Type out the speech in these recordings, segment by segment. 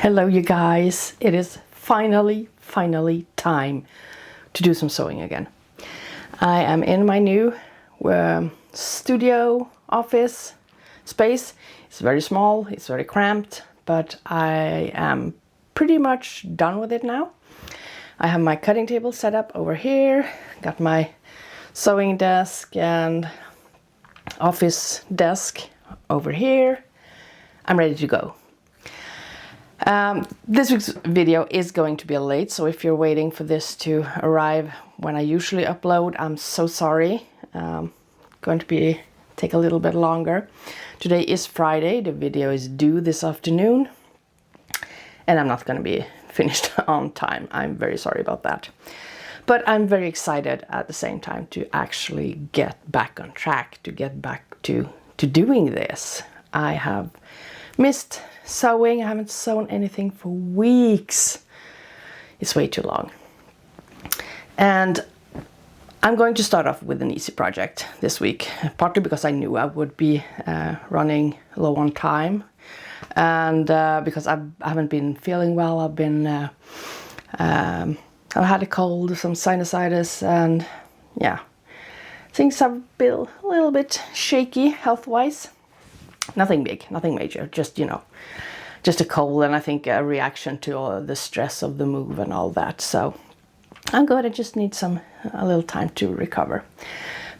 Hello you guys, it is finally time to do some sewing again. I am in my new studio office space. It's very small, it's very cramped, but I am pretty much done with it now. I have my cutting table set up over here, got my sewing desk and office desk over here. I'm ready to go. This week's video is going to be late, so if you're waiting for this to arrive when I usually upload, I'm so sorry. Going to take a little bit longer. Today is Friday, the video is due this afternoon, and I'm not going to be finished on time. I'm very sorry about that. But I'm very excited at the same time to actually get back on track, to get back to doing this. I have missed sewing. I haven't sewn anything for weeks. It's way too long. And I'm going to start off with an easy project this week, partly because I knew I would be running low on time, and because I haven't been feeling well. I've had a cold, some sinusitis, and yeah, things have been a little bit shaky health-wise. Nothing big, nothing major, just just a cold, and I think a reaction to all the stress of the move and all that. So I'm good. I just need a little time to recover.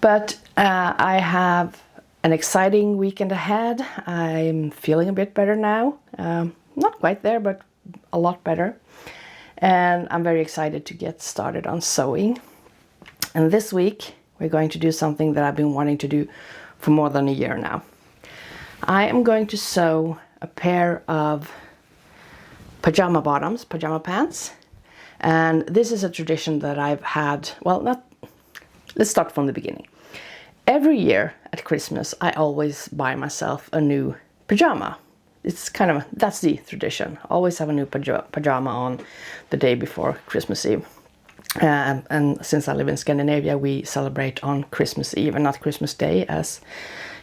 But I have an exciting weekend ahead. I'm feeling a bit better now. Not quite there, but a lot better. And I'm very excited to get started on sewing. And this week we're going to do something that I've been wanting to do for more than a year now. I am going to sew a pair of pajama bottoms, pajama pants. And this is a tradition that I've had, let's start from the beginning. Every year at Christmas, I always buy myself a new pajama. It's that's the tradition. Always have a new pajama on the day before Christmas Eve. And since I live in Scandinavia, we celebrate on Christmas Eve and not Christmas Day, as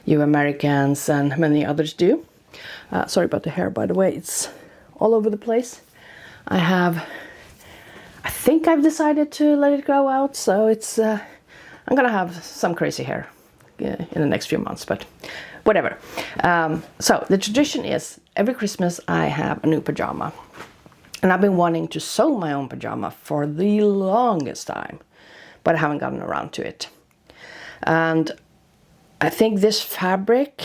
you Americans and many others do. Sorry about the hair, by the way. It's all over the place. I think I've decided to let it grow out, so I'm gonna have some crazy hair in the next few months, but whatever. So the tradition is every Christmas I have a new pajama. And I've been wanting to sew my own pajama for the longest time, but I haven't gotten around to it. And I think this fabric,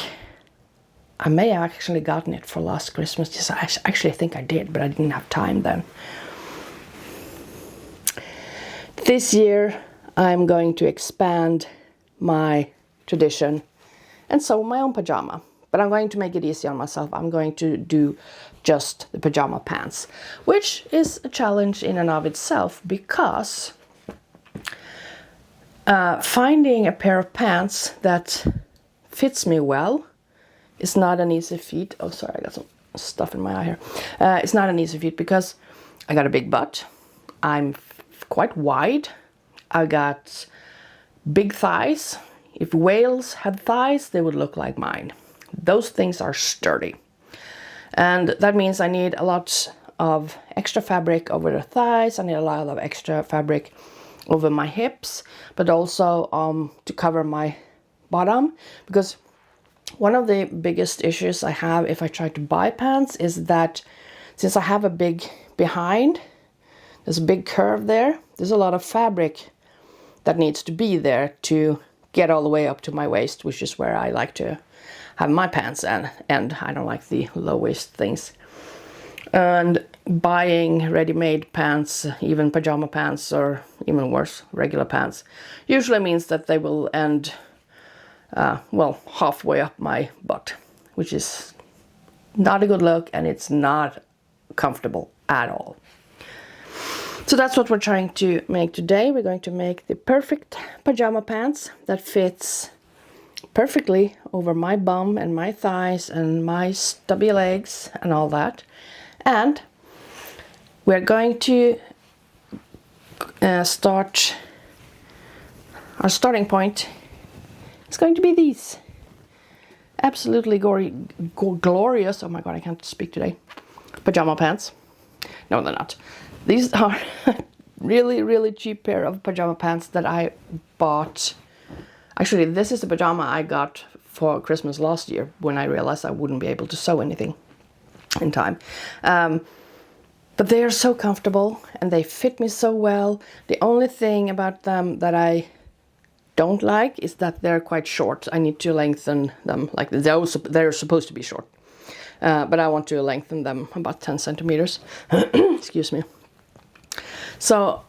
I may have actually gotten it for last Christmas. Yes, I actually think I did, but I didn't have time then. This year, I'm going to expand my tradition and sew my own pajama. But I'm going to make it easy on myself. I'm going to do just the pajama pants, which is a challenge in and of itself, because finding a pair of pants that fits me well is not an easy feat. Oh, sorry, I got some stuff in my eye here. It's not an easy feat because I got a big butt. I'm quite wide. I got big thighs. If whales had thighs, they would look like mine. Those things are sturdy. And that means I need a lot of extra fabric over the thighs. I need a lot of extra fabric over my hips, but also to cover my bottom, because one of the biggest issues I have if I try to buy pants is that since I have a big behind, there's a big curve there, there's a lot of fabric that needs to be there to get all the way up to my waist, which is where I like to have my pants and I don't like the low waist things. And buying ready-made pants, even pajama pants, or even worse, regular pants, usually means that they will end halfway up my butt, which is not a good look, and it's not comfortable at all. So that's what we're trying to make today. We're going to make the perfect pajama pants that fits perfectly over my bum and my thighs and my stubby legs and all that. And we're going to start, our starting point is going to be these. Absolutely glorious, oh my god, I can't speak today. pajama pants. No, they're not. These are really, really cheap pair of pajama pants that I bought. Actually, this is the pajama I got for Christmas last year when I realized I wouldn't be able to sew anything in time. But they are so comfortable and they fit me so well. The only thing about them that I don't like is that they're quite short. I need to lengthen them. Like they're supposed to be short, but I want to lengthen them about 10 centimeters. Excuse me. So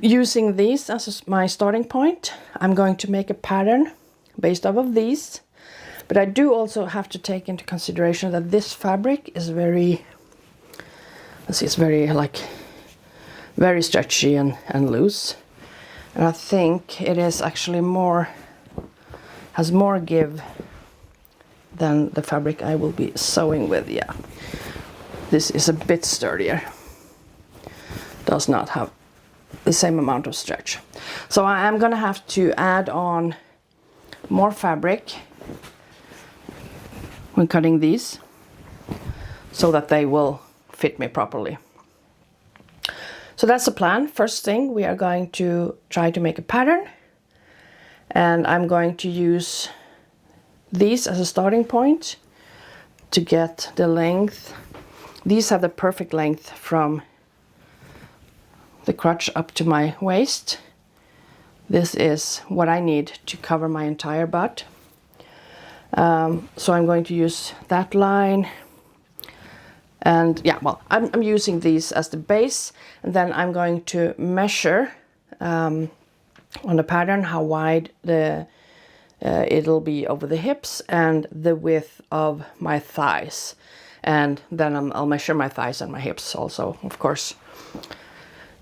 using these as my starting point, I'm going to make a pattern based off of these. But I do also have to take into consideration that this fabric is very, let's see, it's very stretchy and loose. And I think it is actually has more give than the fabric I will be sewing with. Yeah, this is a bit sturdier. Does not have the same amount of stretch. So I am gonna have to add on more fabric when cutting these so that they will fit me properly. So that's the plan. First thing, we are going to try to make a pattern, and I'm going to use these as a starting point to get the length. These have the perfect length from the crotch up to my waist. This is what I need to cover my entire butt. So I'm going to use that line. And yeah, well, I'm using these as the base, and then I'm going to measure on the pattern how wide it'll be over the hips and the width of my thighs. And then I'll measure my thighs and my hips also, of course,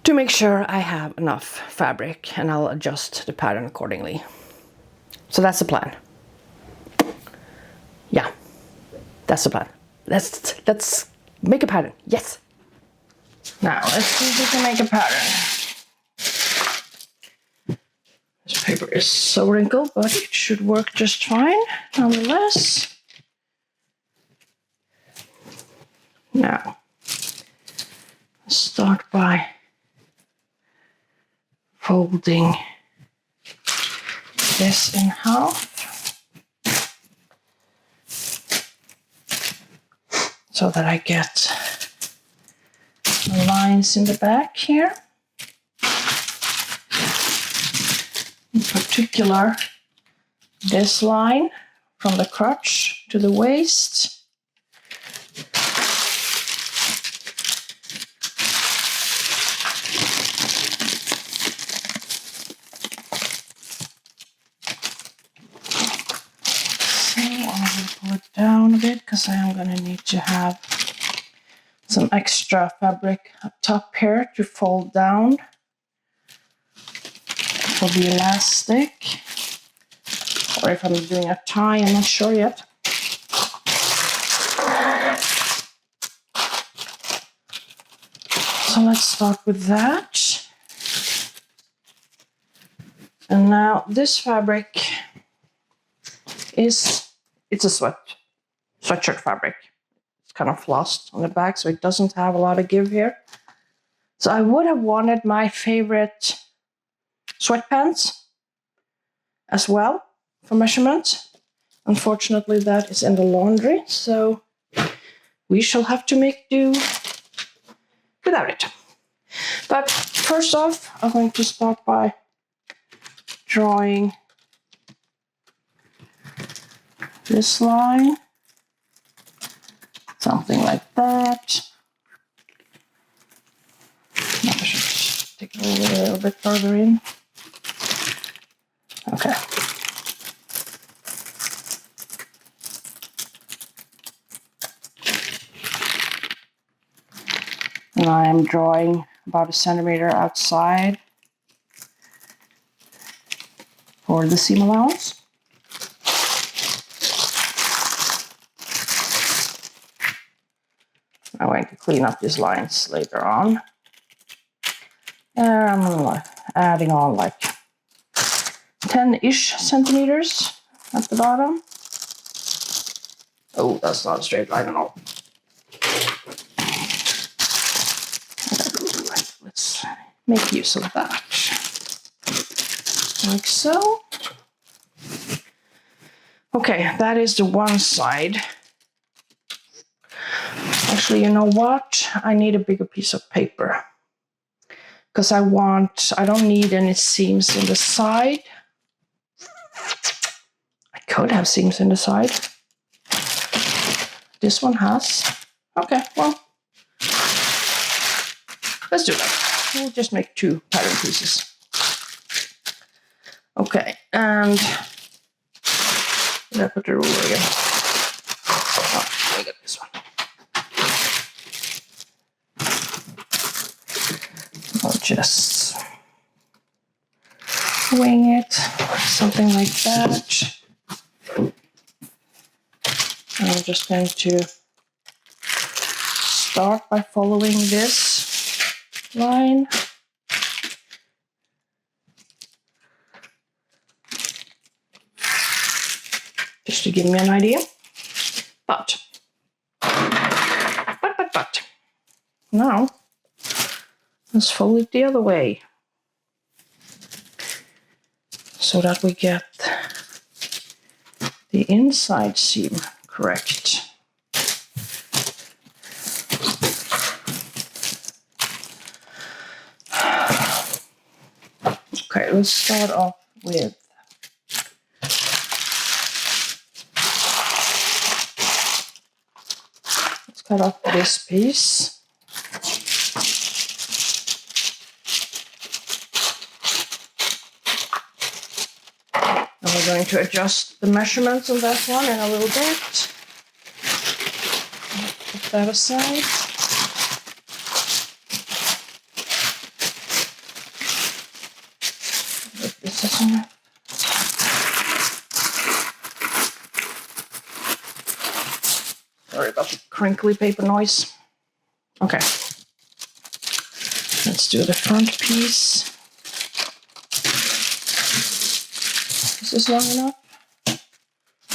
to make sure I have enough fabric, and I'll adjust the pattern accordingly. So that's the plan. Yeah, that's the plan. Let's make a pattern. Yes. Now let's see if we can make a pattern. This paper is so wrinkled, but it should work just fine nonetheless. Now let's start by folding this in half so that I get the lines in the back here. In particular, this line from the crotch to the waist. Pull it down a bit because I am going to need to have some extra fabric up top here to fold down for the elastic, or if I'm doing a tie, I'm not sure yet. So let's start with that. And now this fabric it's a sweatshirt fabric. It's kind of flossed on the back, so it doesn't have a lot of give here. So I would have wanted my favorite sweatpants as well for measurement. Unfortunately, that is in the laundry, so we shall have to make do without it. But first off, I'm going to start by drawing this line, something like that. Now I should take it a little bit further in. Okay. And I am drawing about 1 centimeter outside for the seam allowance. I'm going to clean up these lines later on. And I'm adding on like 10-ish centimeters at the bottom. Oh, that's not a straight line at all. make use of that. Like so. Okay, that is the one side. Actually, you know what? I need a bigger piece of paper. Because I don't need any seams in the side. I could have seams in the side. This one has. Okay, well, let's do that. We'll just make 2 pattern pieces. Okay, and did I put the ruler again? Oh, I got this one. I'll just wing it, something like that. And I'm just going to start by following this line. Just to give me an idea. But now let's fold it the other way so that we get the inside seam correct. Okay, let's start off with cut off this piece. And we're going to adjust the measurements on that one in a little bit. Put that aside. Put this aside. Sorry about the crinkly paper noise. Okay. Let's do the front piece. Is this long enough?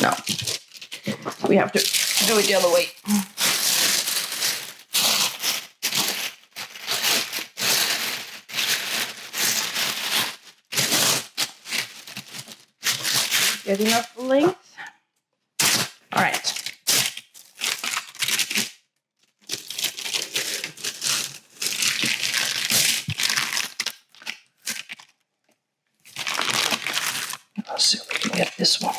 No. We have to do it the other way. Get enough length? All right. Let's see if we can get this one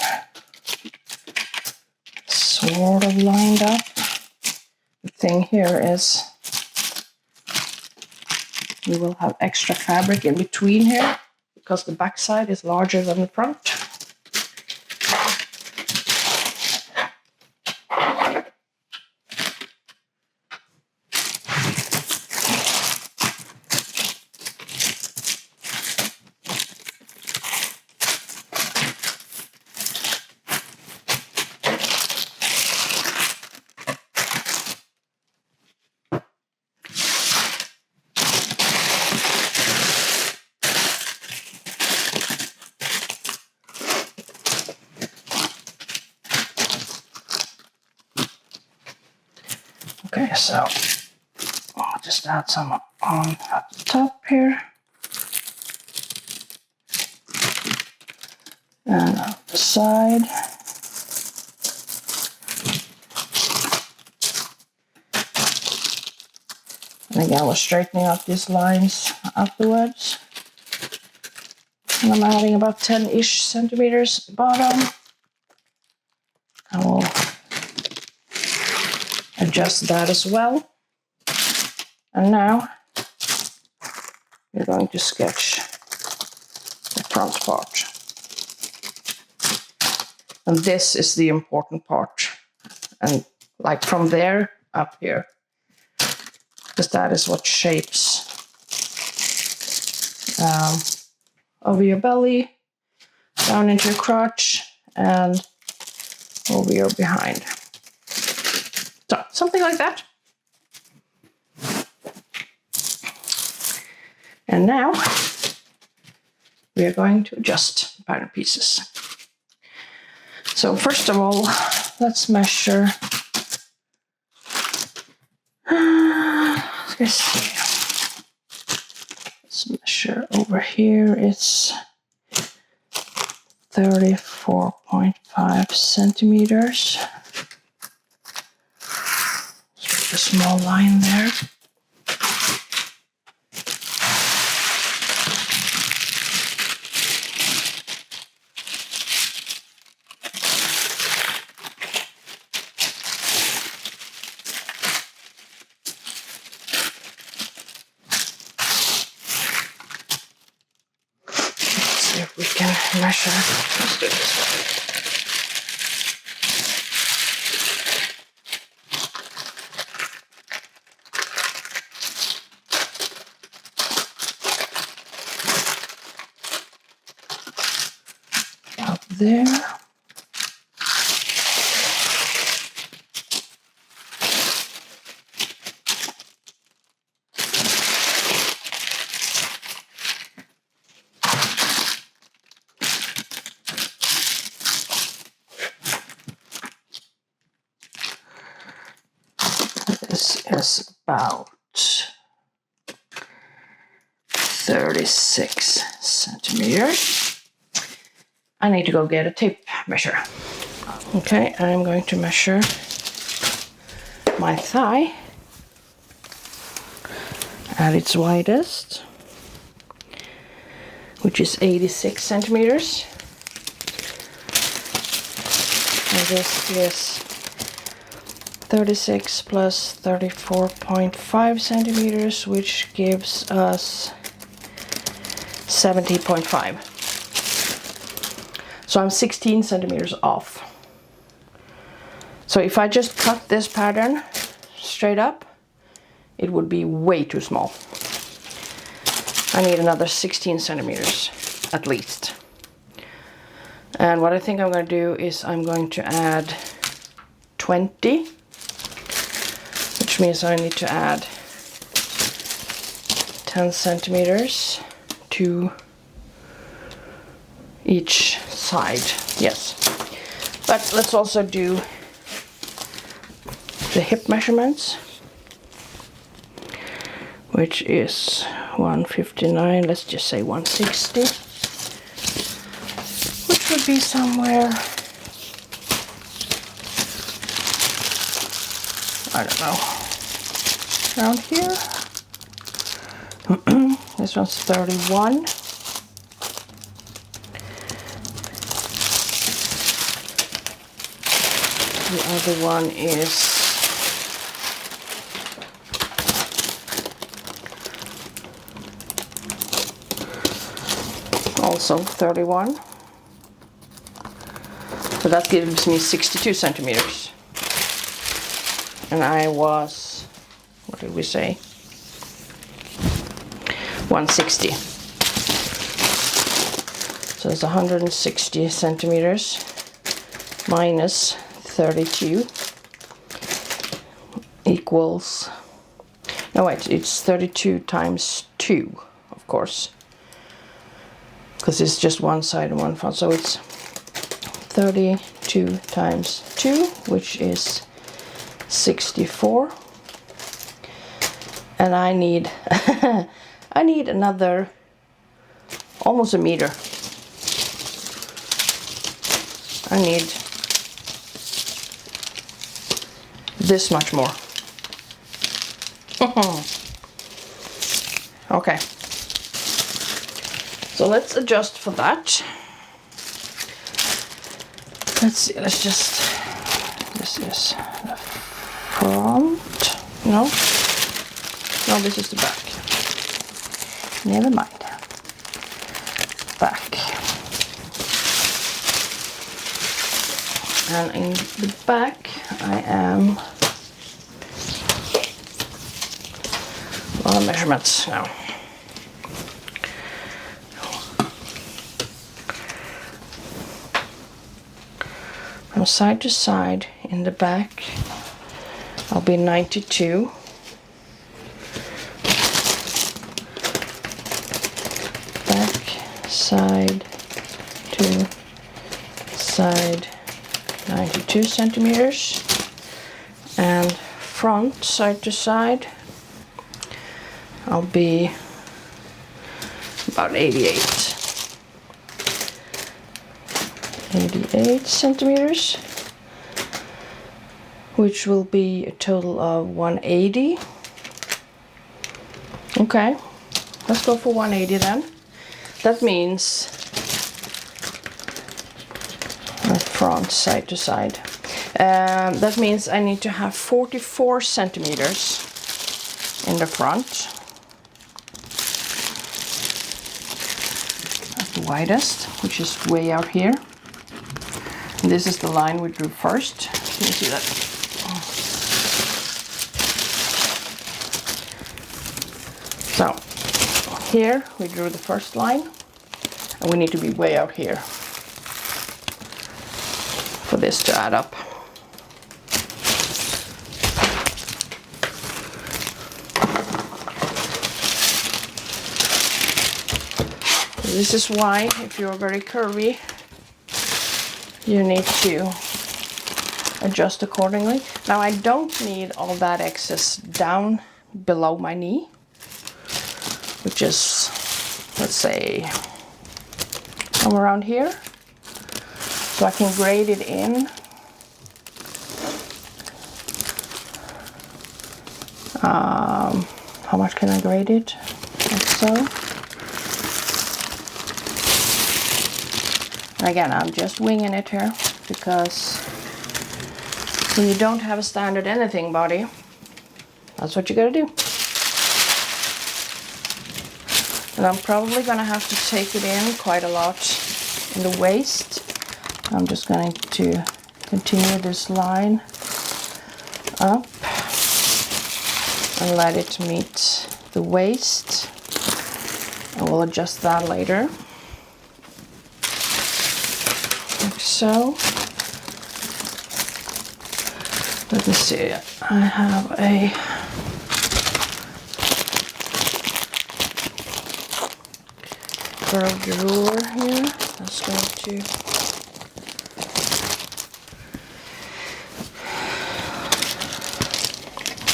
sort of lined up. The thing here is we will have extra fabric in between here because the back side is larger than the front. Okay, so I'll just add some on at the top here. And on the side. And again, we're straightening out these lines afterwards. And I'm adding about 10-ish centimeters at the bottom. I will adjust that as well. And now we're going to sketch the front part. And this is the important part. And like from there up here, because that is what shapes over your belly, down into your crotch, and over your behind. So, something like that. And now we are going to adjust the pattern pieces. So first of all, let's measure. Let's measure over here. It's 34.5 centimeters. Just a small line there. If we can measure, let's do it this way. Up there. This is about 36 centimeters. I need to go get a tape measure. Okay, I'm going to measure my thigh at its widest, which is 86 centimeters. And this is 36 plus 34.5 centimeters, which gives us 70.5. So I'm 16 centimeters off. So if I just cut this pattern straight up, it would be way too small. I need another 16 centimeters at least. And what I think I'm going to do is I'm going to add 20, which means I need to add 10 centimeters to each side. Yes. But let's also do the hip measurements, which is 159, let's just say 160, which would be somewhere, I don't know, around here. This one's 31. The other one is also 31. So that gives me 62 centimeters. And I was, what did we say? 160. So it's 160 centimeters minus 32 equals, no wait, it's 32 times 2, of course, because it's just one side and one front, so it's 32 times 2, which is 64, and I need I need another almost a meter. I need this much more. Okay, so let's adjust for that. Let's see, let's just, this is the front, no, this is the back. Never mind. Back. And in the back I am a lot of measurements now. From side to side in the back I'll be 92. Side to side 92 centimeters, and front side to side I'll be about 88 centimeters, which will be a total of 180. Okay, let's go for 180 then. That means front side to side. That means I need to have 44 centimeters in the front. That's the widest, which is way out here. And this is the line we drew first. Can you see that? So here we drew the first line, and we need to be way out here for this to add up. This is why, if you're very curvy, you need to adjust accordingly. Now I don't need all that excess down below my knee, which is, let's say, somewhere around here. So I can grade it in. How much can I grade it? Like so. And again, I'm just winging it here, because when you don't have a standard anything body, that's what you gotta do. And I'm probably gonna have to take it in quite a lot in the waist. I'm just going to continue this line up and let it meet the waist, and we'll adjust that later, like so. Let me see, I have a curved ruler here. That's going to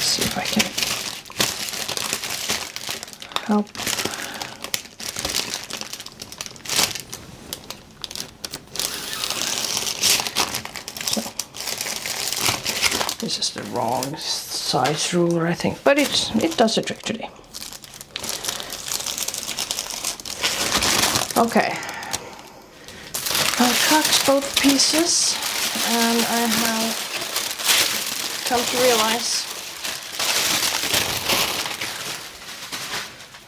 see if I can help. So this is the wrong size ruler, I think, but it does the trick today. Okay, I've cut both pieces, and I have come to realize,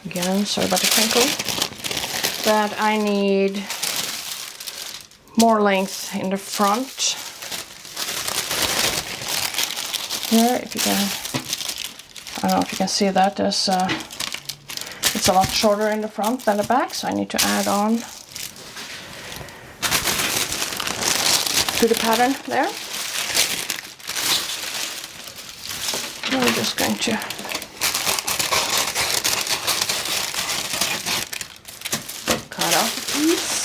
again, sorry about the crinkle, that I need more length in the front. Here, if you can, I don't know if you can see that, there's it's a lot shorter in the front than the back, so I need to add on to the pattern there. And I'm just going to cut off a piece.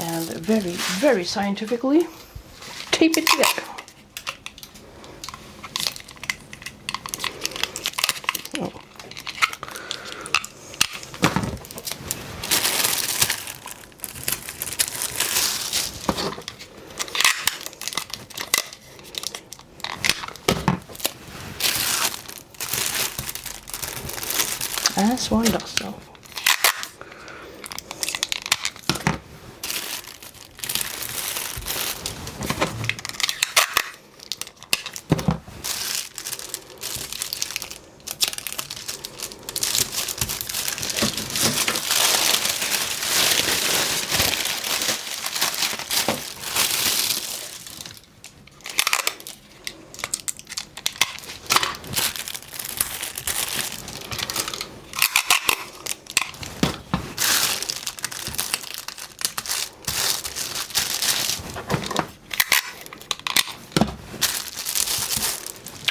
And very, very scientifically tape it together. Oh. As one does so.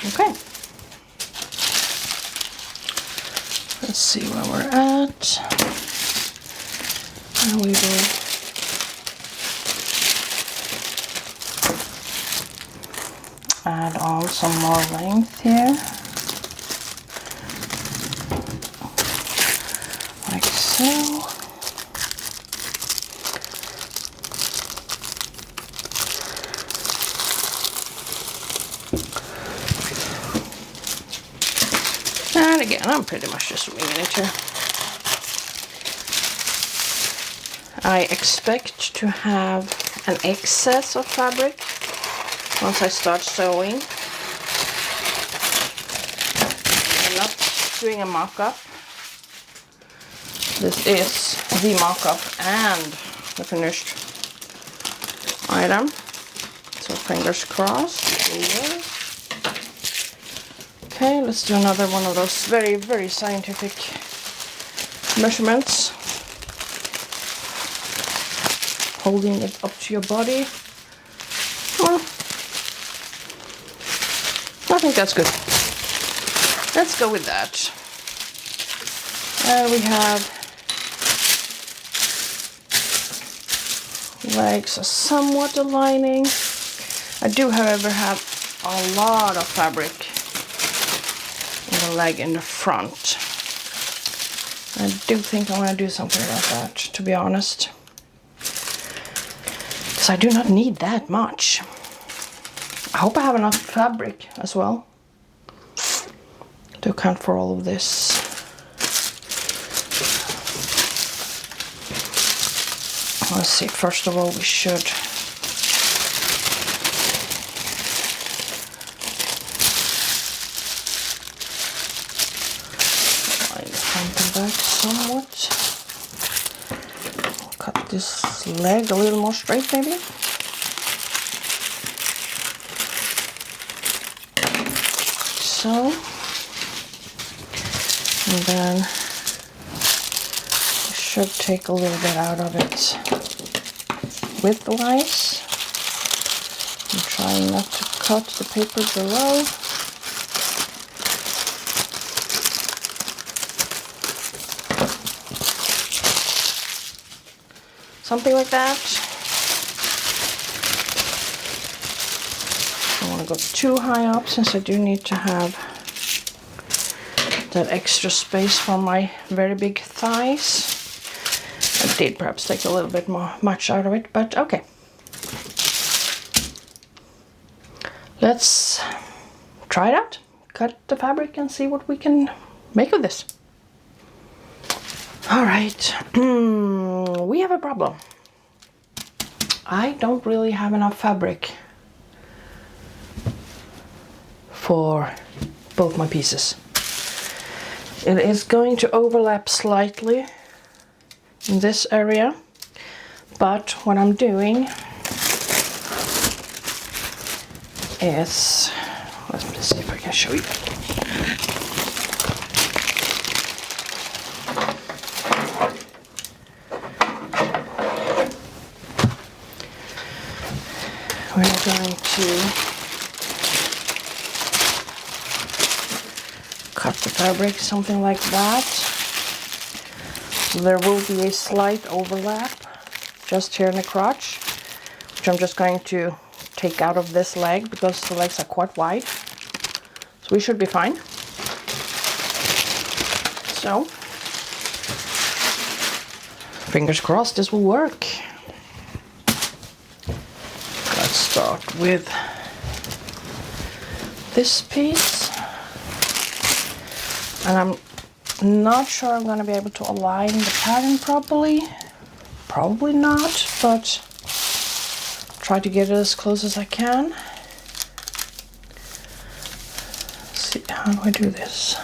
Okay, let's see where we're at. And we will add on some more length here, like so. And again, I'm pretty much just winging it here. I expect to have an excess of fabric once I start sewing. I'm not doing a mock-up. This is the mock-up and the finished item. So fingers crossed. Okay, let's do another one of those very, very scientific measurements. Holding it up to your body. Well, I think that's good. Let's go with that. And we have legs are somewhat aligning. I do, however, have a lot of fabric in the leg in the front. I do think I want to do something about that, to be honest. Because I do not need that much. I hope I have enough fabric as well to account for all of this. Let's see, first of all we should line the front and back somewhat. I'll cut this leg a little more straight maybe. So, and then you should take a little bit out of it widthwise. I'm trying not to cut the paper below. Something like that. I don't want to go too high up since I do need to have that extra space for my very big thighs. I did perhaps take a little bit much out of it, but okay. Let's try it out. Cut the fabric and see what we can make of this. All right, we have a problem. I don't really have enough fabric for both my pieces. It is going to overlap slightly in this area, but what I'm doing is, let me see if I can show you. We're going to cut the fabric something like that. So there will be a slight overlap just here in the crotch, which I'm just going to take out of this leg because the legs are quite wide. So we should be fine. So, fingers crossed this will work. Let's start with this piece. And I'm not sure I'm going to be able to align the pattern properly. Probably not, but try to get it as close as I can. Let's see, how do I do this?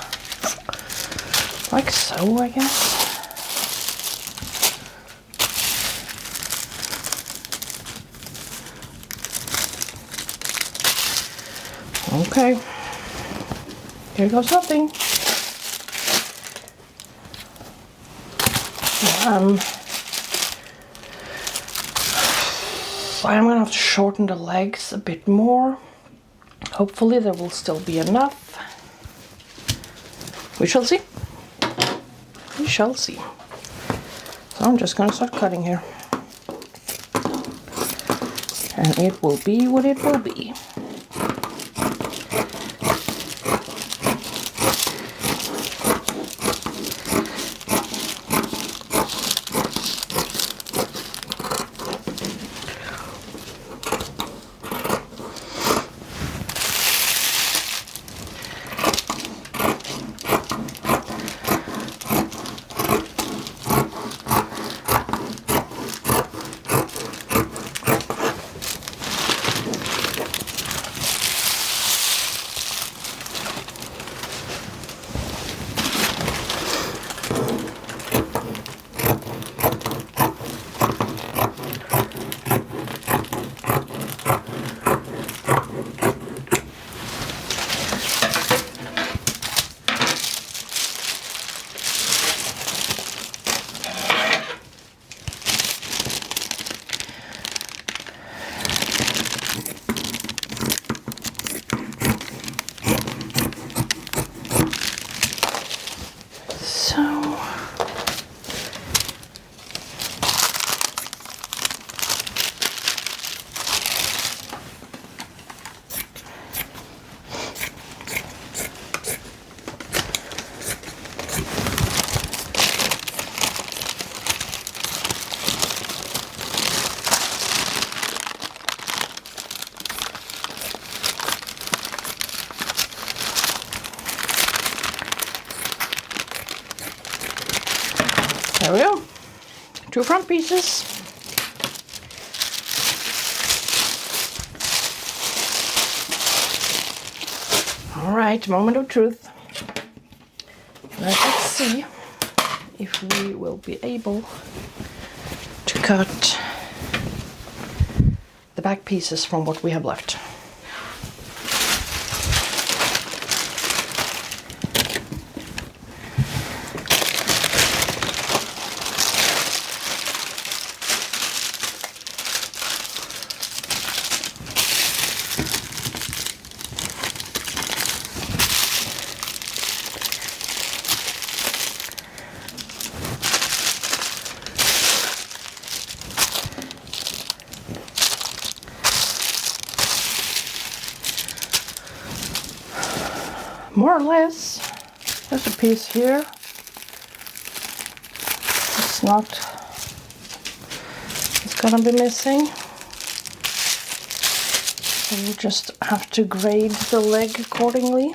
Like so, I guess. Okay, here goes nothing. I'm gonna have to shorten the legs a bit more. Hopefully there will still be enough. We shall see. We shall see. So I'm just gonna start cutting here. And it will be what it will be. There we go. 2 front pieces. All right, moment of truth. Let's see if we will be able to cut the back pieces from what we have left. More or less, there's a piece here. It's gonna be missing. So we'll just have to grade the leg accordingly.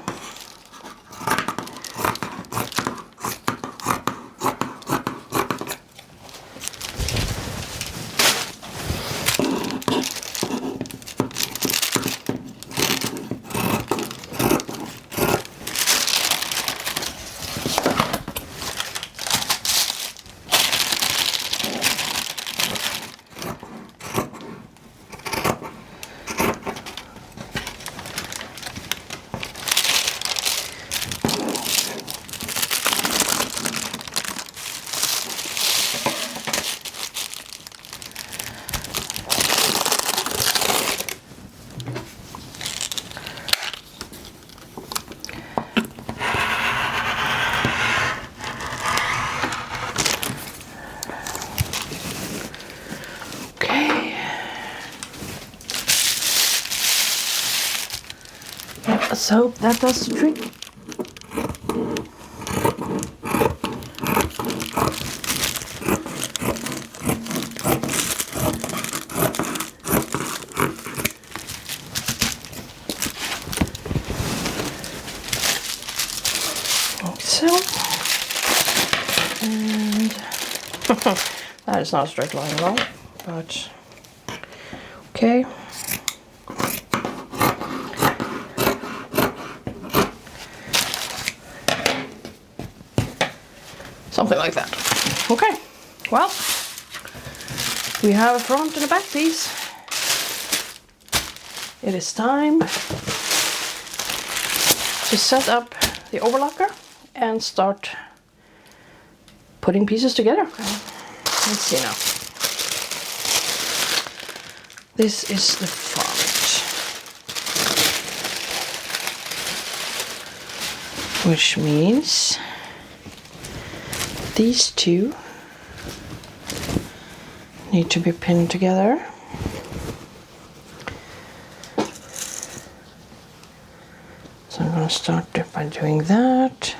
Let's hope that does the trick. Like so. And that is not a straight line at all, but okay. Something like that. Okay, well, we have a front and a back piece. It is time to set up the overlocker and start putting pieces together. Let's see now. This is the front, which means these two need to be pinned together. So I'm going to start by doing that.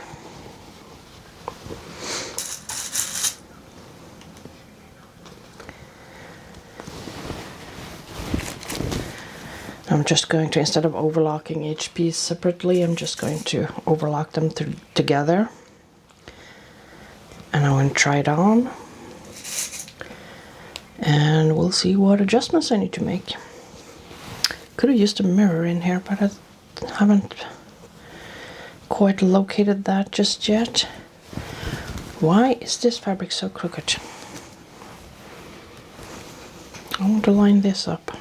I'm just going to, instead of overlocking each piece separately, I'm just going to overlock them together. And I'm going to try it on. And we'll see what adjustments I need to make. Could have used a mirror in here, but I haven't quite located that just yet. Why is this fabric so crooked? I want to line this up.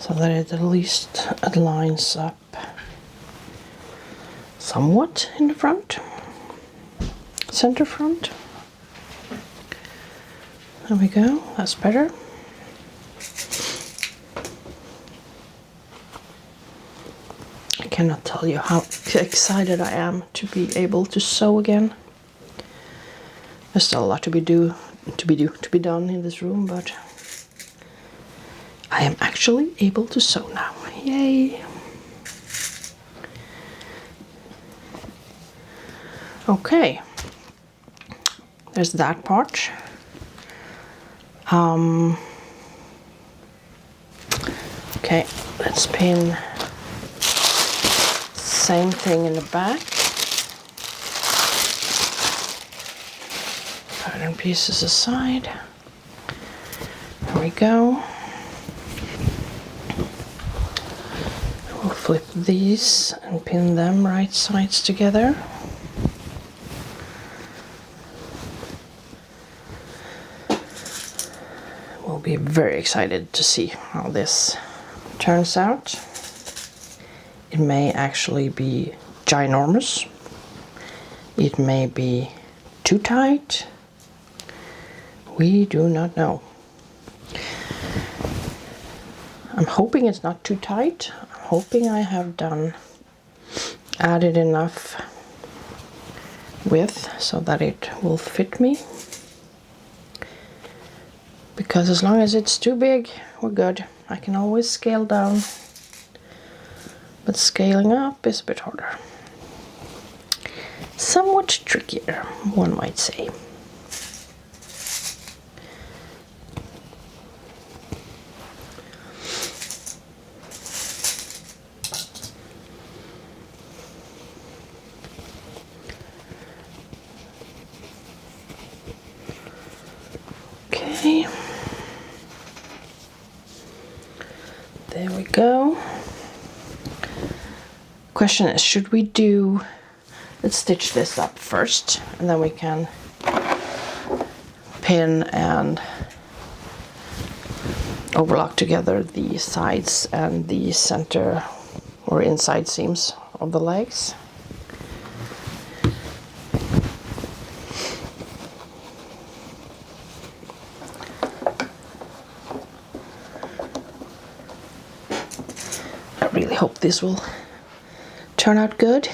So that it at least lines up somewhat in the front, center front. There we go, that's better. I cannot tell you how excited I am to be able to sew again. There's still a lot to be done in this room, but I am actually able to sew now. Yay! Okay, there's that part. Okay, let's pin same thing in the back. Pattern pieces aside. There we go. We'll flip these and pin them right sides together. We'll be very excited to see how this turns out. It may actually be ginormous. It may be too tight. We do not know. I'm hoping it's not too tight. I'm hoping I have added enough width so that it will fit me. Because as long as it's too big, we're good. I can always scale down. But scaling up is a bit harder. Somewhat trickier, one might say. Okay. There we go. Question is, should we let's stitch this up first, and then we can pin and overlock together the sides and the center or inside seams of the legs. I really hope this will turn out good.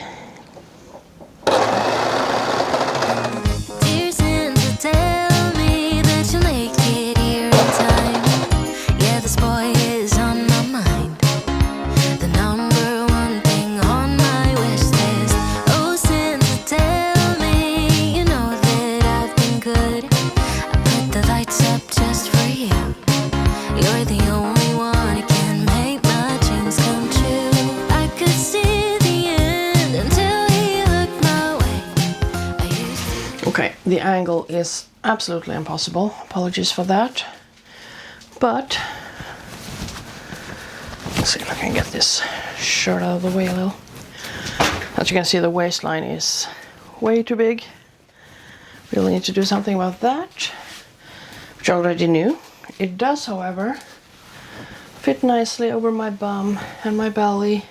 Okay, the angle is absolutely impossible. Apologies for that. But let's see if I can get this shirt out of the way a little. As you can see, the waistline is way too big. Really need to do something about that, which I already knew. It does, however, fit nicely over my bum and my belly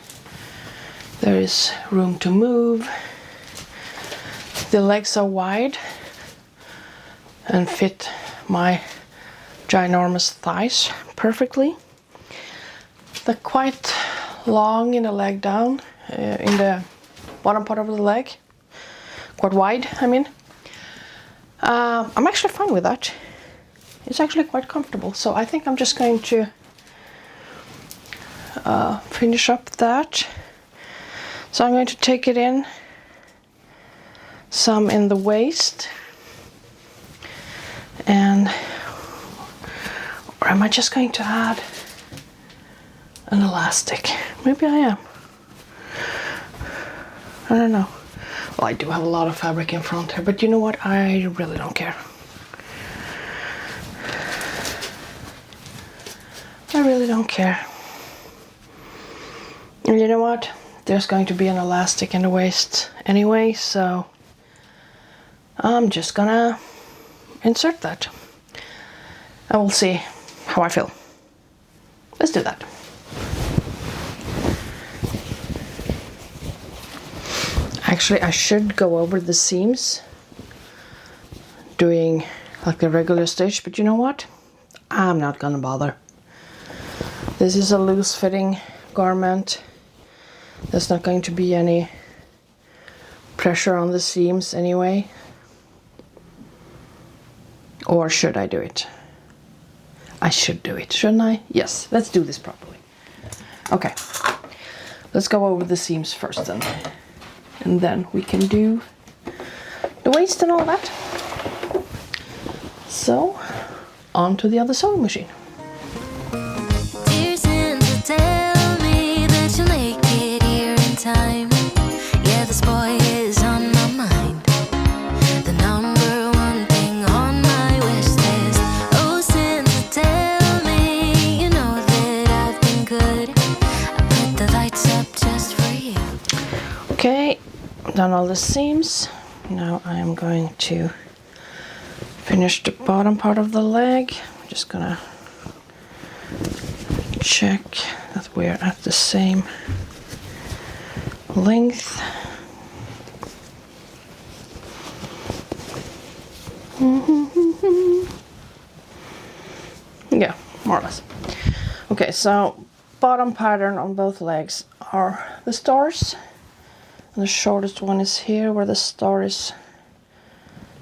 There is room to move. The legs are wide and fit my ginormous thighs perfectly. They're quite long in the leg down, in the bottom part of the leg. Quite wide, I mean. I'm actually fine with that. It's actually quite comfortable. So I think I'm just going to finish up that. So I'm going to take it in, some in the waist, and or am I just going to add an elastic? Maybe I am. I don't know. Well, I do have a lot of fabric in front here, but you know what? I really don't care. I really don't care. And you know what? There's going to be an elastic in the waist anyway, so I'm just gonna insert that. And we'll see how I feel. Let's do that. Actually, I should go over the seams doing like the regular stitch, but you know what? I'm not gonna bother. This is a loose fitting garment. There's not going to be any pressure on the seams anyway. Or should I do it? I should do it, shouldn't I? Yes, let's do this properly. Okay, let's go over the seams first then. And then we can do the waist and all that. So, on to the other sewing machine. Dear Santa, tell me that you'll make it here in time. Yeah, this boy is on my mind. The number one thing on my wish list. Oh, Santa, tell me you know that I've been good. I put the lights up just for you. Okay, done all the seams. Now I am going to finish the bottom part of the leg. I'm just gonna check that we're at the same length. Yeah, more or less. Okay, so bottom pattern on both legs are the stars. And the shortest one is here, where the star is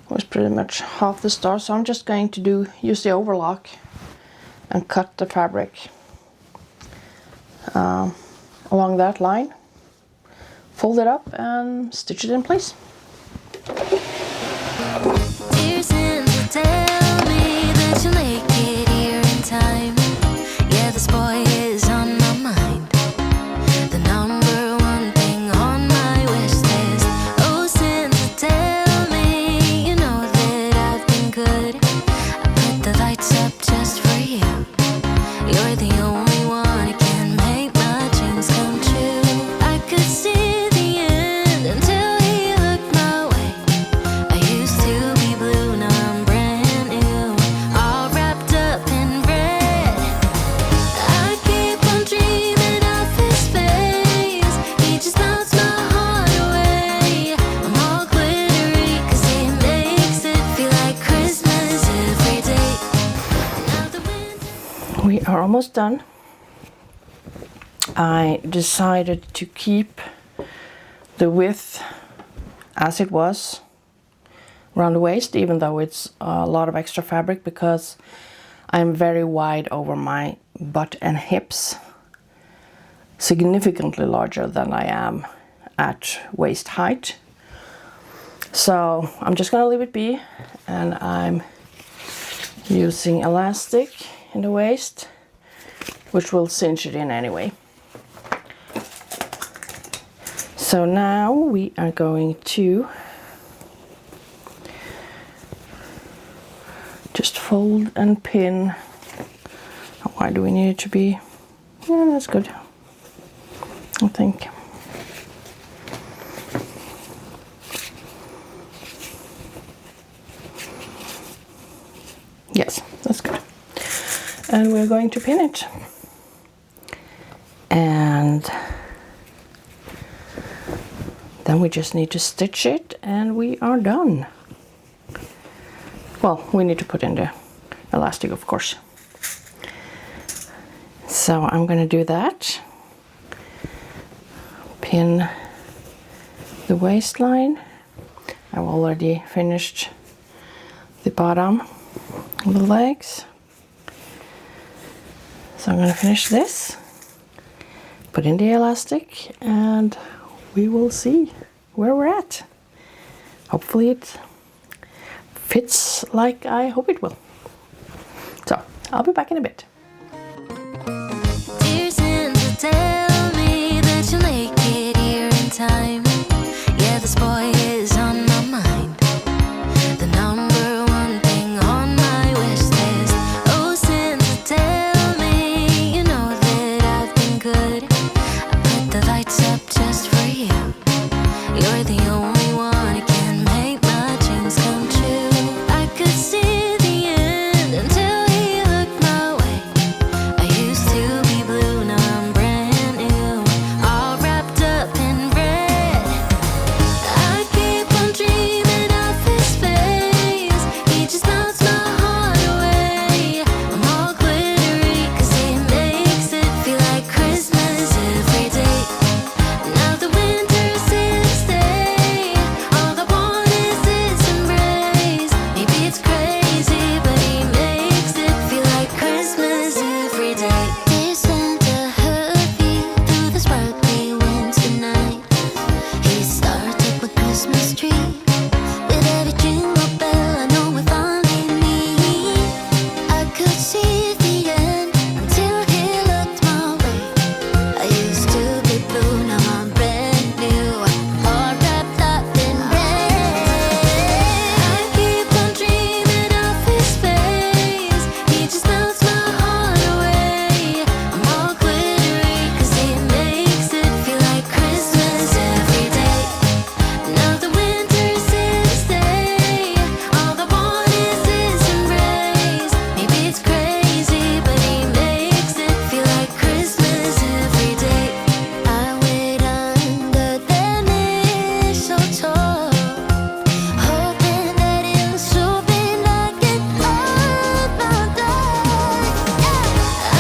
was pretty much half the star. So I'm just going to use the overlock and cut the fabric along that line, fold it up and stitch it in place. Dear Santa, tell me that you'll make it here in time. Yeah, this boy is on my mind. The number one thing on my wish list. Oh, Santa, tell me you know that I've been good. I put the lights up just for you. You're the only one who can make my dreams come true. I could see the end until he looked my way. I used to be blue, now I'm brand new, all wrapped up in red. I keep on dreaming of his face. He just melts my heart away. I'm all glittery 'cause he makes it feel like Christmas every day. Now the winter. We are almost done. I decided to keep the width as it was around the waist, even though it's a lot of extra fabric, because I'm very wide over my butt and hips, significantly larger than I am at waist height. So I'm just gonna leave it be, and I'm using elastic in the waist, which will cinch it in anyway. So now we are going to just fold and pin. Why do we need it to be? Yeah, that's good, I think. Yes, that's good. And we're going to pin it. And Then we just need to stitch it and we are done. Well, we need to put in the elastic, of course. So I'm going to do that. Pin the waistline. I've already finished the bottom of the legs. So I'm going to finish this, put in the elastic, and we will see where we're at. Hopefully it fits like I hope it will. So I'll be back in a bit. Dear Santa, tell me that you'll make it here in time. Yeah, this boy is on my mind. The number one thing on my wish list. Oh, Santa, tell me you know that I've been good. I put the lights up just for you. You're the only one who can make my dreams come true. I could see the end until he looked my way. I used to be blue, now I'm brand new, all wrapped up in red. I keep on dreaming of his face. He just melts my heart away. I'm all glittery 'cause he makes it feel like Christmas every day. Now the winter's here to stay. All I want is his embrace. Maybe it's crazy, but he makes it feel like Christmas every day. Dear Santa, hurry through the sparkly winter night. He starts up a Christmas tree. With every jingle bell, I know we're finally meet. I could see the end until he looked my way. I used to be blue, now I'm brand new, all wrapped up in red. I keep on dreaming of his face. He just melts my heart away. I'm all glittery 'cause he makes it feel like Christmas every day. Now the winter's here to stay. All I want is his embrace. Maybe it's crazy, but he makes it feel like Christmas every day. I wait under the mistletoe, hoping that he'll soon be knocking on my door. Yeah.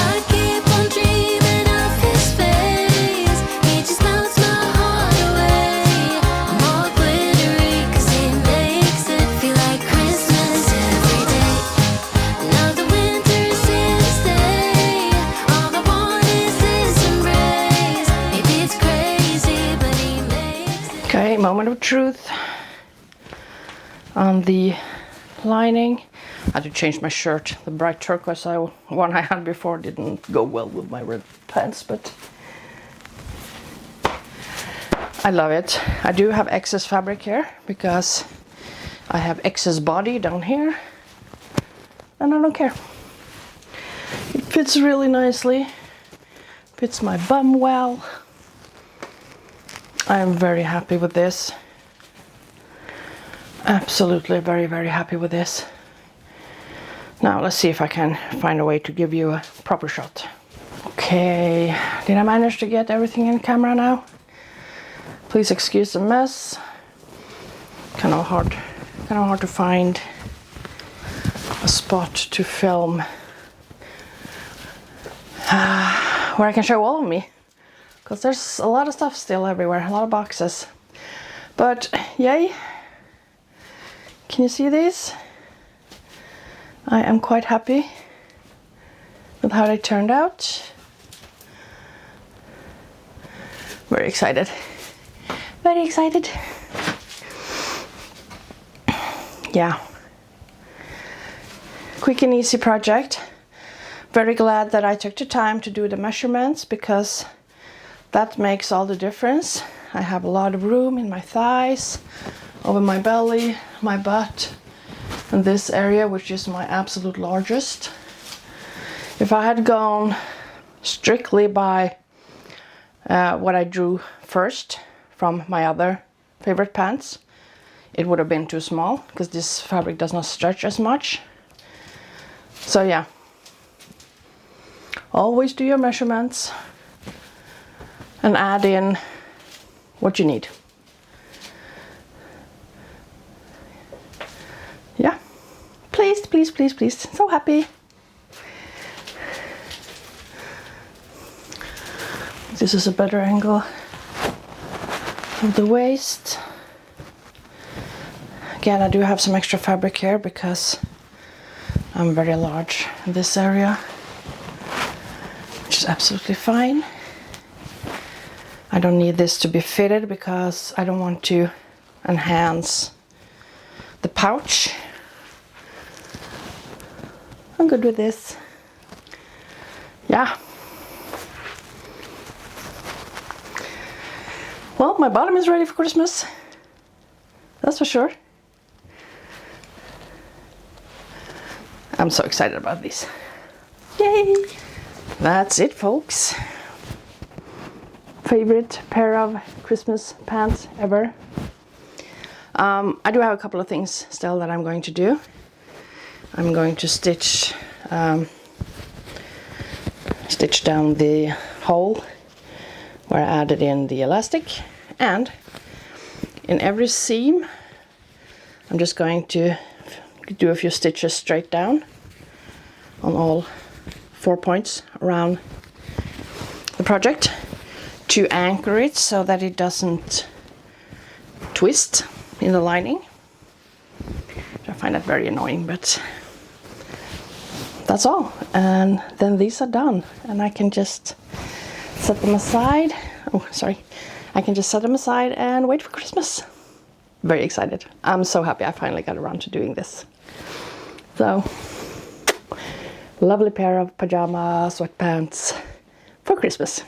I keep on dreaming of his face. He just melts my heart away. I'm all glittery 'cause he makes it feel like Christmas every day. Now the winter's here to stay. All I want is his embrace. Maybe it's crazy, but he makes it. Okay, moment of truth on the lining. I had to change my shirt. The bright turquoise one I had before didn't go well with my red pants, but I love it. I do have excess fabric here because I have excess body down here, and I don't care. It fits really nicely. Fits my bum well. I'm very happy with this. Absolutely very, very happy with this. Now let's see if I can find a way to give you a proper shot. Okay, did I manage to get everything in camera now? Please excuse the mess. Kind of hard to find a spot to film where I can show all of me, because there's a lot of stuff still everywhere, a lot of boxes. But yay! Can you see these? I am quite happy with how they turned out. Very excited. Very excited. Yeah. Quick and easy project. Very glad that I took the time to do the measurements, because that makes all the difference. I have a lot of room in my thighs, over my belly, my butt, and this area, which is my absolute largest. If I had gone strictly by what I drew first from my other favorite pants, it would have been too small, because this fabric does not stretch as much. So yeah, always do your measurements and add in what you need. please, please. So happy. This is a better angle of the waist. Again, I do have some extra fabric here because I'm very large in this area, which is absolutely fine. I don't need this to be fitted because I don't want to enhance the pouch. I'm good with this. Yeah. Well, my bottom is ready for Christmas. That's for sure. I'm so excited about these. Yay! That's it, folks. Favorite pair of Christmas pants ever. I do have a couple of things still that I'm going to do. I'm going to stitch down the hole where I added in the elastic, and in every seam I'm just going to do a few stitches straight down on all 4 points around the project to anchor it so that it doesn't twist in the lining. I find that very annoying, but that's all. And then these are done, and I can just set them aside. Oh, sorry. I can just set them aside and wait for Christmas. Very excited. I'm so happy I finally got around to doing this. So, lovely pair of pajama sweatpants for Christmas.